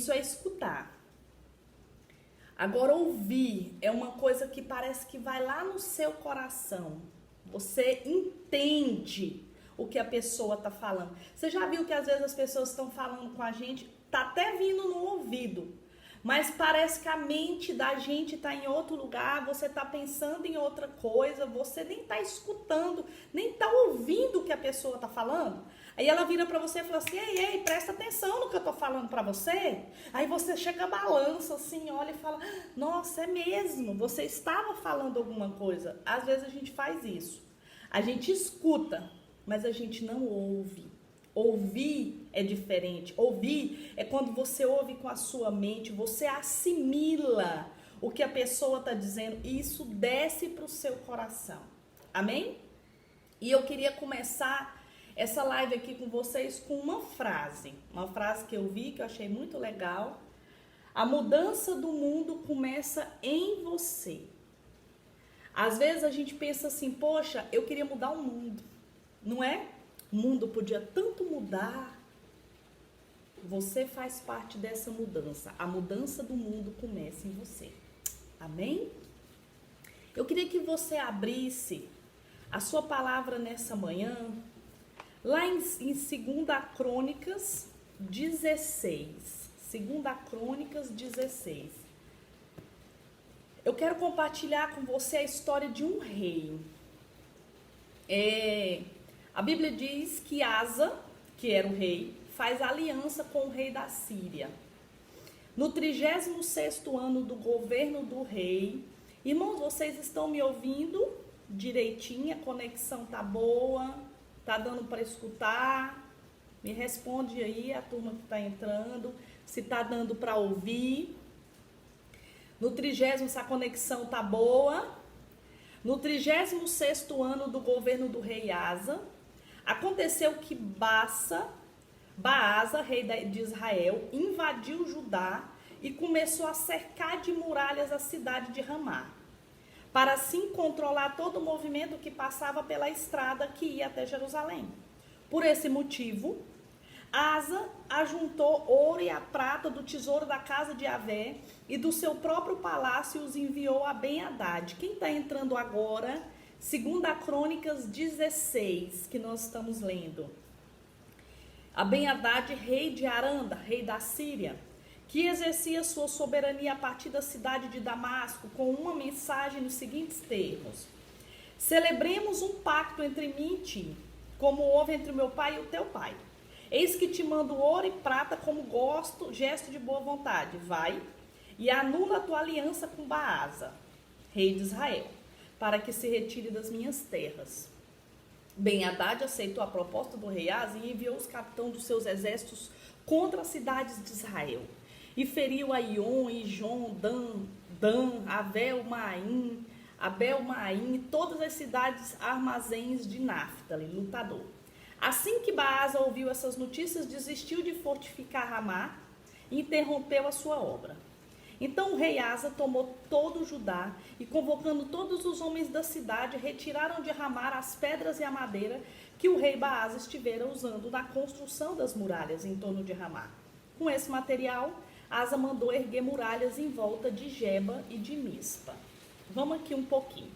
Isso é escutar. Agora, ouvir é uma coisa que parece que vai lá no seu coração. Você entende o que a pessoa está falando. Você já viu que às vezes as pessoas estão falando com a gente, tá até vindo no ouvido, mas parece que a mente da gente está em outro lugar, você está pensando em outra coisa, você nem está escutando, nem está ouvindo o que a pessoa está falando. Aí ela vira para você e fala assim, ei, presta atenção no que eu estou falando para você. Aí você chega, balança assim, olha e fala, nossa, é mesmo, você estava falando alguma coisa. Às vezes a gente faz isso, a gente escuta, mas a gente não ouve. Ouvir é diferente. Ouvir é quando você ouve com a sua mente, você assimila o que a pessoa está dizendo e isso desce para o seu coração. Amém? E eu queria começar essa live aqui com vocês com uma frase que eu vi, que eu achei muito legal. A mudança do mundo começa em você. Às vezes a gente pensa assim, poxa, eu queria mudar o mundo, não é? O mundo podia tanto mudar. Você faz parte dessa mudança. A mudança do mundo começa em você. Amém? Eu queria que você abrisse a sua palavra nessa manhã, lá em 2 Crônicas 16. 2 Crônicas 16. Eu quero compartilhar com você a história de um rei. A Bíblia diz que Asa, que era o rei, faz aliança com o rei da Síria. No 36º ano do governo do rei, irmãos, vocês estão me ouvindo direitinho? A conexão tá boa? Tá dando para escutar? Me responde aí, a turma que tá entrando, se tá dando para ouvir. No 30º, se a conexão tá boa. No 36º ano do governo do rei Asa, aconteceu que Baasa, rei de Israel, invadiu Judá e começou a cercar de muralhas a cidade de Ramá, para assim controlar todo o movimento que passava pela estrada que ia até Jerusalém. Por esse motivo, Asa ajuntou ouro e a prata do tesouro da casa de Yahvé e do seu próprio palácio e os enviou a Ben-Hadad. Quem está entrando agora, 2 Crônicas 16, que nós estamos lendo. A Ben-Hadad, rei de Aranda, rei da Síria, que exercia sua soberania a partir da cidade de Damasco, com uma mensagem nos seguintes termos: celebremos um pacto entre mim e ti, como houve entre o meu pai e o teu pai. Eis que te mando ouro e prata como gesto de boa vontade. Vai e anula a tua aliança com Baasa, rei de Israel, para que se retire das minhas terras. Ben-Hadad aceitou a proposta do rei Asa e enviou os capitães dos seus exércitos contra as cidades de Israel. E feriu Aion, Ijon, Dan, Abel-Maim e todas as cidades armazéns de Náftali, lutador. Assim que Baasa ouviu essas notícias, desistiu de fortificar Ramá e interrompeu a sua obra. Então o rei Asa tomou todo o Judá e, convocando todos os homens da cidade, retiraram de Ramá as pedras e a madeira que o rei Baasa estivera usando na construção das muralhas em torno de Ramá. Com esse material, Asa mandou erguer muralhas em volta de Geba e de Mispa. Vamos aqui um pouquinho.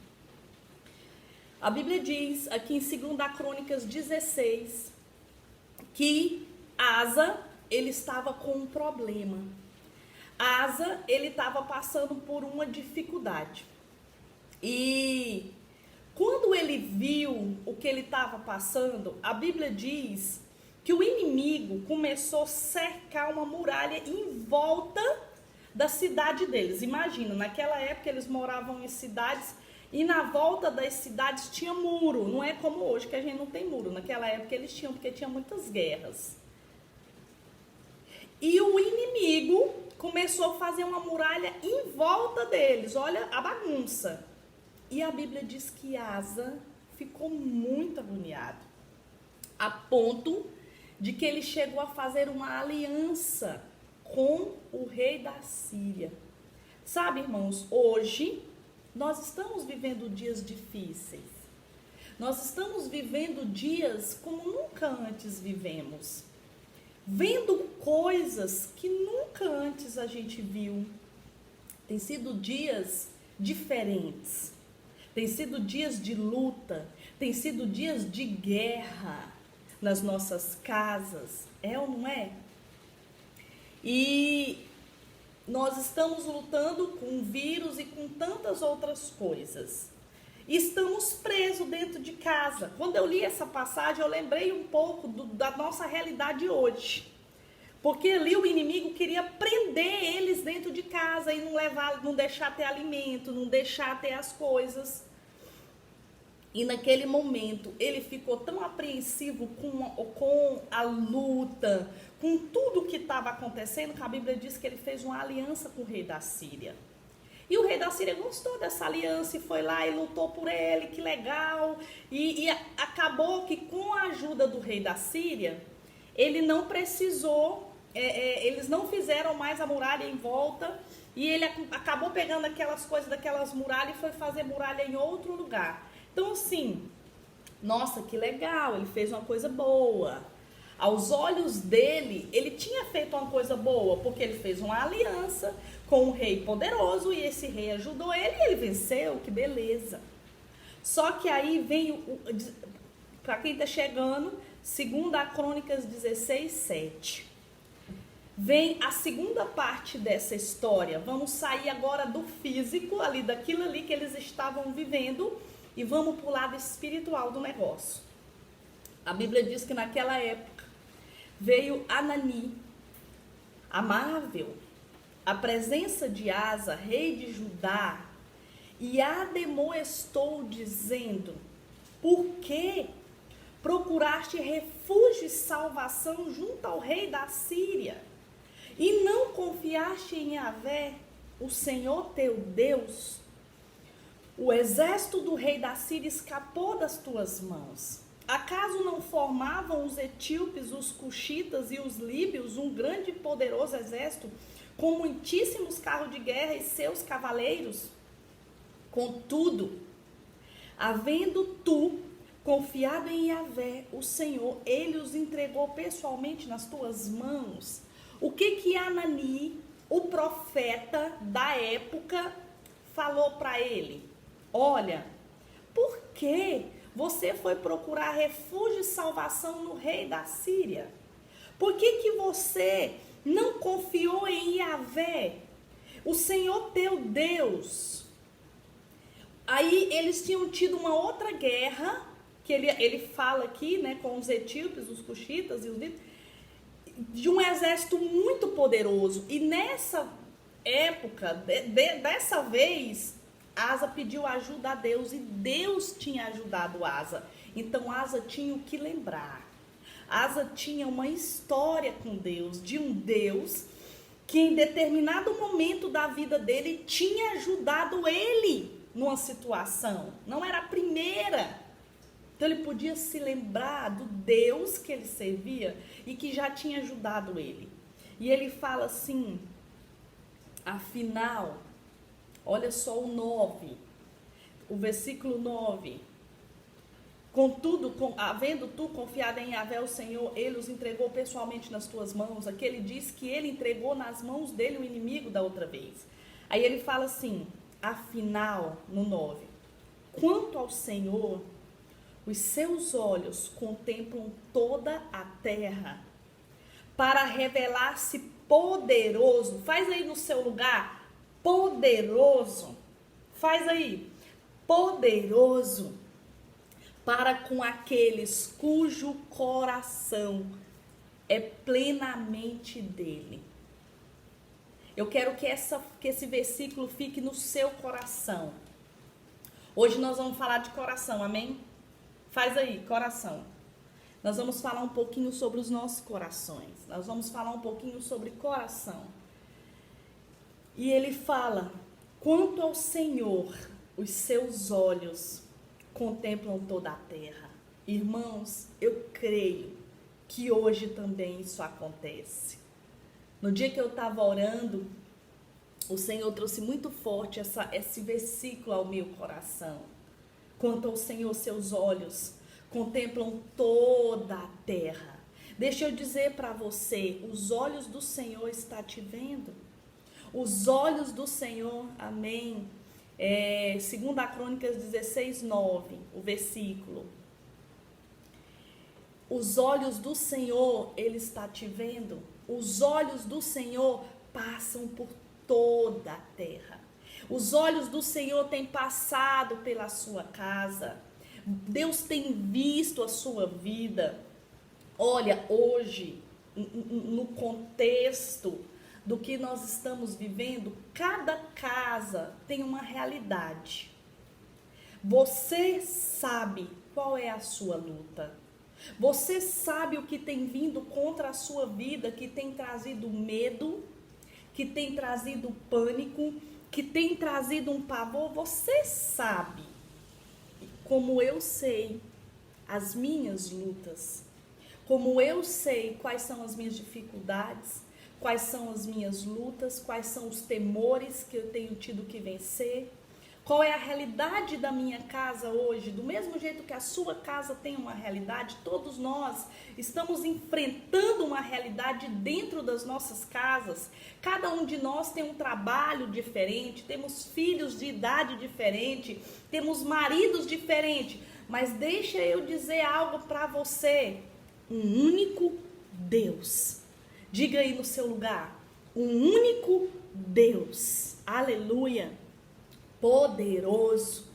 A Bíblia diz aqui em 2 Crônicas 16 que Asa, ele estava com um problema. Asa, ele estava passando por uma dificuldade. E quando ele viu o que ele estava passando, a Bíblia diz que o inimigo começou a cercar uma muralha em volta da cidade deles. Imagina, naquela época eles moravam em cidades e na volta das cidades tinha muro. Não é como hoje que a gente não tem muro. Naquela época eles tinham, porque tinha muitas guerras. E o inimigo começou a fazer uma muralha em volta deles. Olha a bagunça. E a Bíblia diz que Asa ficou muito agoniado, a ponto de que ele chegou a fazer uma aliança com o rei da Síria. Sabe, irmãos, hoje nós estamos vivendo dias difíceis. Nós estamos vivendo dias como nunca antes vivemos. vendo coisas que nunca antes a gente viu. Tem sido dias diferentes, tem sido dias de luta, tem sido dias de guerra nas nossas casas, é ou não é? E nós estamos lutando com vírus e com tantas outras coisas. Estamos presos dentro de casa. Quando eu li essa passagem, eu lembrei um pouco da nossa realidade hoje. Porque ali o inimigo queria prender eles dentro de casa e não deixar ter alimento, não deixar ter as coisas. E naquele momento ele ficou tão apreensivo com a luta, com tudo que estava acontecendo, que a Bíblia diz que ele fez uma aliança com o rei da Síria. E o rei da Síria gostou dessa aliança e foi lá e lutou por ele, que legal. E acabou que com a ajuda do rei da Síria, ele não precisou, eles não fizeram mais a muralha em volta. E ele acabou pegando aquelas coisas daquelas muralhas e foi fazer muralha em outro lugar. Então assim, nossa, que legal, ele fez uma coisa boa. Aos olhos dele, ele tinha feito uma coisa boa, porque ele fez uma aliança com um rei poderoso e esse rei ajudou ele e ele venceu, que beleza. Só que aí vem, para quem está chegando, 2 Crônicas 16:7. Vem a segunda parte dessa história. Vamos sair agora do físico, ali daquilo ali que eles estavam vivendo, e vamos para o lado espiritual do negócio. A Bíblia diz que naquela época veio Anani, amável, a presença de Asa, rei de Judá, e ademoestou dizendo: por que procuraste refúgio e salvação junto ao rei da Síria, e não confiaste em Yahvé, o Senhor teu Deus? O exército do rei da Síria escapou das tuas mãos. Acaso não formavam os etíopes, os cuxitas e os líbios um grande e poderoso exército, com muitíssimos carros de guerra e seus cavaleiros? Contudo, havendo tu confiado em Yahvé, o Senhor, ele os entregou pessoalmente nas tuas mãos. O que Anani, o profeta da época, falou para ele? Olha, por que você foi procurar refúgio e salvação no rei da Síria? Por que você não confiou em Yahvé, o Senhor teu Deus? Aí eles tinham tido uma outra guerra, que ele fala aqui, né, com os etíopes, os cuxitas e os líbios, de um exército muito poderoso. E nessa época, dessa vez, Asa pediu ajuda a Deus e Deus tinha ajudado Asa. Então Asa tinha o que lembrar. Asa tinha uma história com Deus, de um Deus que em determinado momento da vida dele tinha ajudado ele numa situação. Não era a primeira. Então ele podia se lembrar do Deus que ele servia e que já tinha ajudado ele. E ele fala assim, afinal, olha só o 9, o versículo 9. Contudo, havendo tu confiado em Yahvé, o Senhor, ele os entregou pessoalmente nas tuas mãos. Aqui ele diz que ele entregou nas mãos dele o inimigo da outra vez. Aí ele fala assim, afinal, no 9, quanto ao Senhor, os seus olhos contemplam toda a terra, para revelar-se poderoso. Faz aí no seu lugar, poderoso. Faz aí, poderoso, para com aqueles cujo coração é plenamente dele. Eu quero que esse versículo fique no seu coração. Hoje nós vamos falar de coração, amém? Faz aí, coração. Nós vamos falar um pouquinho sobre os nossos corações. Nós vamos falar um pouquinho sobre coração. E ele fala, quanto ao Senhor, os seus olhos contemplam toda a terra. Irmãos, eu creio que hoje também isso acontece. No dia que eu estava orando, o Senhor trouxe muito forte esse versículo ao meu coração. Quanto ao Senhor, seus olhos contemplam toda a terra. Deixa eu dizer para você, os olhos do Senhor estão te vendo. Os olhos do Senhor, amém. 2 Crônicas 16:9, o versículo. Os olhos do Senhor, Ele está te vendo. Os olhos do Senhor passam por toda a terra. Os olhos do Senhor têm passado pela sua casa. Deus tem visto a sua vida. Olha, hoje, no contexto do que nós estamos vivendo, cada casa tem uma realidade. Você sabe qual é a sua luta. Você sabe o que tem vindo contra a sua vida, que tem trazido medo, que tem trazido pânico, que tem trazido um pavor. Você sabe, como eu sei, as minhas lutas. Como eu sei quais são as minhas dificuldades, quais são as minhas lutas, quais são os temores que eu tenho tido que vencer. Qual é a realidade da minha casa hoje? Do mesmo jeito que a sua casa tem uma realidade, todos nós estamos enfrentando uma realidade dentro das nossas casas. Cada um de nós tem um trabalho diferente, temos filhos de idade diferente, temos maridos diferentes. Mas deixa eu dizer algo para você. Um único Deus. Diga aí no seu lugar. Um único Deus. Aleluia. Poderoso.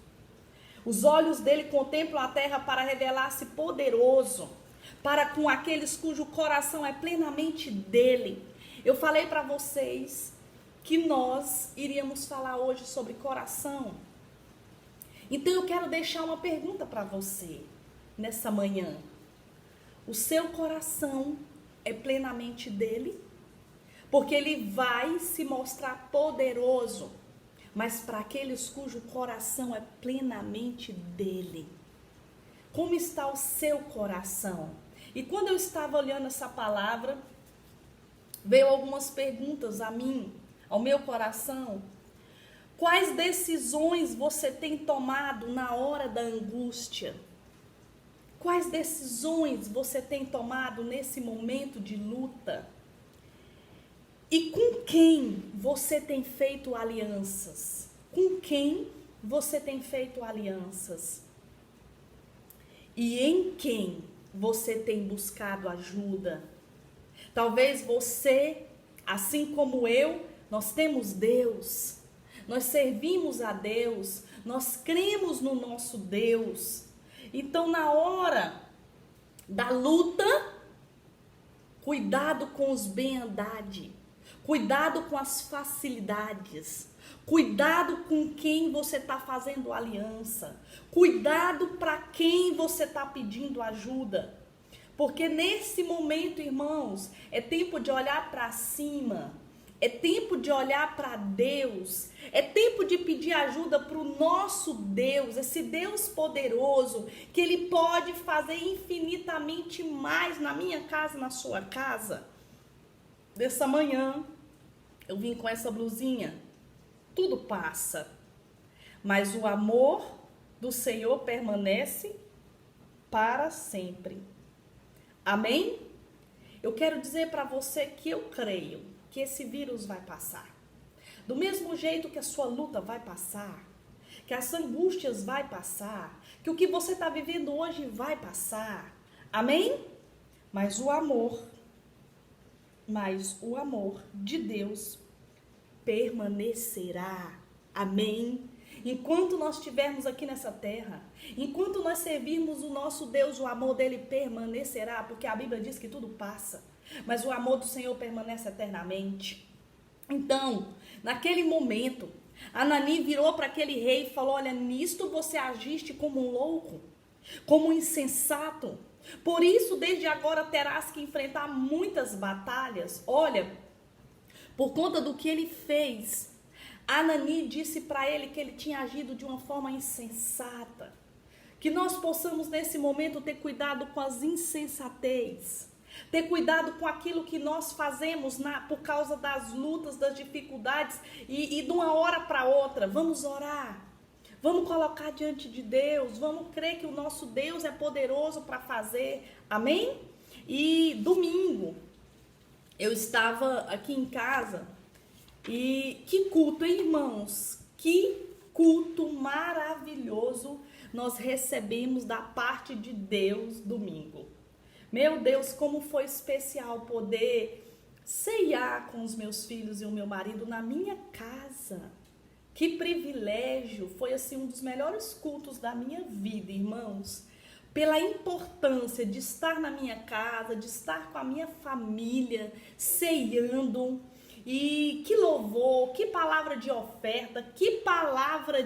Os olhos dele contemplam a terra para revelar-se poderoso, para com aqueles cujo coração é plenamente dele. Eu falei para vocês que nós iríamos falar hoje sobre coração. Então eu quero deixar uma pergunta para você nessa manhã. O seu coração é plenamente dele? Porque ele vai se mostrar poderoso, mas para aqueles cujo coração é plenamente dele. Como está o seu coração? E quando eu estava olhando essa palavra, veio algumas perguntas a mim, ao meu coração. Quais decisões você tem tomado na hora da angústia? Quais decisões você tem tomado nesse momento de luta? E com quem você tem feito alianças? Com quem você tem feito alianças? E em quem você tem buscado ajuda? Talvez você, assim como eu, nós temos Deus. Nós servimos a Deus. Nós cremos no nosso Deus. Então, na hora da luta, cuidado com os bem-andade. Cuidado com as facilidades. Cuidado com quem você está fazendo aliança. Cuidado para quem você está pedindo ajuda. Porque nesse momento, irmãos, é tempo de olhar para cima. É tempo de olhar para Deus. É tempo de pedir ajuda para o nosso Deus. Esse Deus poderoso, que Ele pode fazer infinitamente mais na minha casa, na sua casa. Dessa manhã, eu vim com essa blusinha. Tudo passa, mas o amor do Senhor permanece para sempre. Amém? Eu quero dizer para você que eu creio que esse vírus vai passar. Do mesmo jeito que a sua luta vai passar, que as angústias vai passar, que o que você está vivendo hoje vai passar. Amém? Mas o amor de Deus permanecerá. Amém? Enquanto nós estivermos aqui nessa terra, enquanto nós servirmos o nosso Deus, o amor dele permanecerá, porque a Bíblia diz que tudo passa, mas o amor do Senhor permanece eternamente. Então, naquele momento, Anani virou para aquele rei e falou: olha, nisto você agiste como um louco, como um insensato. Por isso, desde agora terás que enfrentar muitas batalhas. Olha, por conta do que ele fez, Anani disse para ele que ele tinha agido de uma forma insensata. Que nós possamos nesse momento ter cuidado com as insensatez. Ter cuidado com aquilo que nós fazemos por causa das lutas, das dificuldades e de uma hora para outra. Vamos orar. Vamos colocar diante de Deus, vamos crer que o nosso Deus é poderoso para fazer, amém? E domingo eu estava aqui em casa e que culto, hein, irmãos? Que culto maravilhoso nós recebemos da parte de Deus domingo. Meu Deus, como foi especial poder ceiar com os meus filhos e o meu marido na minha casa. Que privilégio, foi assim um dos melhores cultos da minha vida, irmãos. Pela importância de estar na minha casa, de estar com a minha família, ceando. E que louvor, que palavra de oferta, que palavra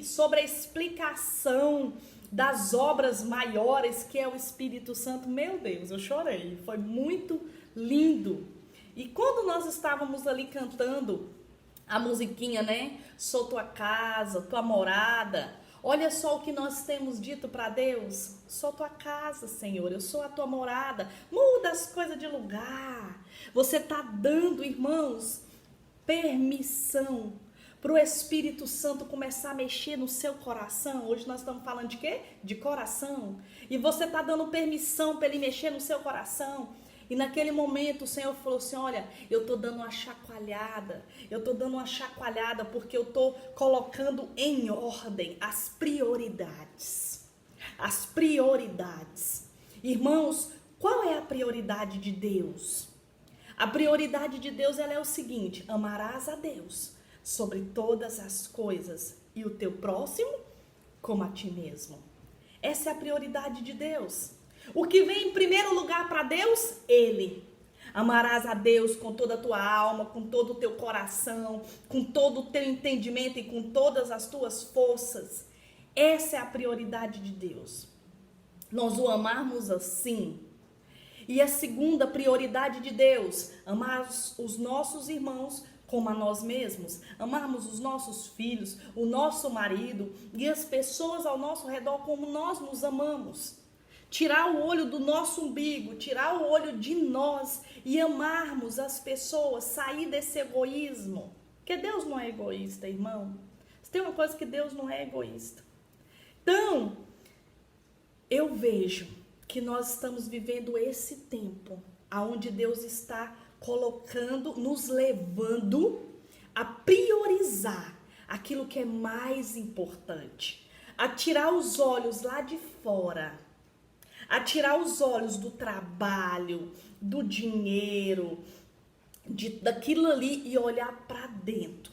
sobre a explicação das obras maiores que é o Espírito Santo. Meu Deus, eu chorei, foi muito lindo. E quando nós estávamos ali cantando a musiquinha, né? Sou tua casa, tua morada. Olha só o que nós temos dito para Deus. Sou tua casa, Senhor, eu sou a tua morada. Muda as coisas de lugar. Você está dando, irmãos, permissão para o Espírito Santo começar a mexer no seu coração. Hoje nós estamos falando de quê? De coração. E você está dando permissão para ele mexer no seu coração. E naquele momento o Senhor falou assim, olha, eu estou dando uma chacoalhada. Eu estou dando uma chacoalhada porque eu estou colocando em ordem as prioridades. As prioridades. Irmãos, qual é a prioridade de Deus? A prioridade de Deus ela é o seguinte, amarás a Deus sobre todas as coisas e o teu próximo como a ti mesmo. Essa é a prioridade de Deus. O que vem em primeiro lugar para Deus? Ele. Amarás a Deus com toda a tua alma, com todo o teu coração, com todo o teu entendimento e com todas as tuas forças. Essa é a prioridade de Deus. Nós o amarmos assim. E a segunda prioridade de Deus, amar os nossos irmãos como a nós mesmos, amarmos os nossos filhos, o nosso marido e as pessoas ao nosso redor como nós nos amamos. Tirar o olho do nosso umbigo, tirar o olho de nós e amarmos as pessoas, sair desse egoísmo. Porque Deus não é egoísta, irmão. Se tem uma coisa que Deus não é egoísta. Então, eu vejo que nós estamos vivendo esse tempo onde Deus está colocando, nos levando a priorizar aquilo que é mais importante, a tirar os olhos lá de fora, a tirar os olhos do trabalho, do dinheiro, daquilo ali e olhar para dentro.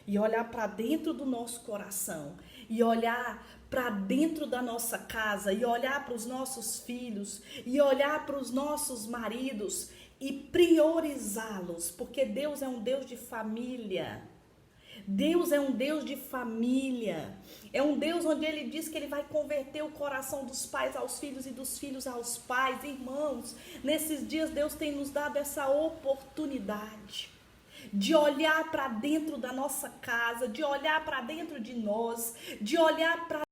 E olhar para dentro do nosso coração. E olhar para dentro da nossa casa. E olhar para os nossos filhos. E olhar para os nossos maridos. E priorizá-los. Porque Deus é um Deus de família. Deus é um Deus de família. É um Deus onde Ele diz que Ele vai converter o coração dos pais aos filhos e dos filhos aos pais. Irmãos, nesses dias Deus tem nos dado essa oportunidade de olhar para dentro da nossa casa, de olhar para dentro de nós, de olhar para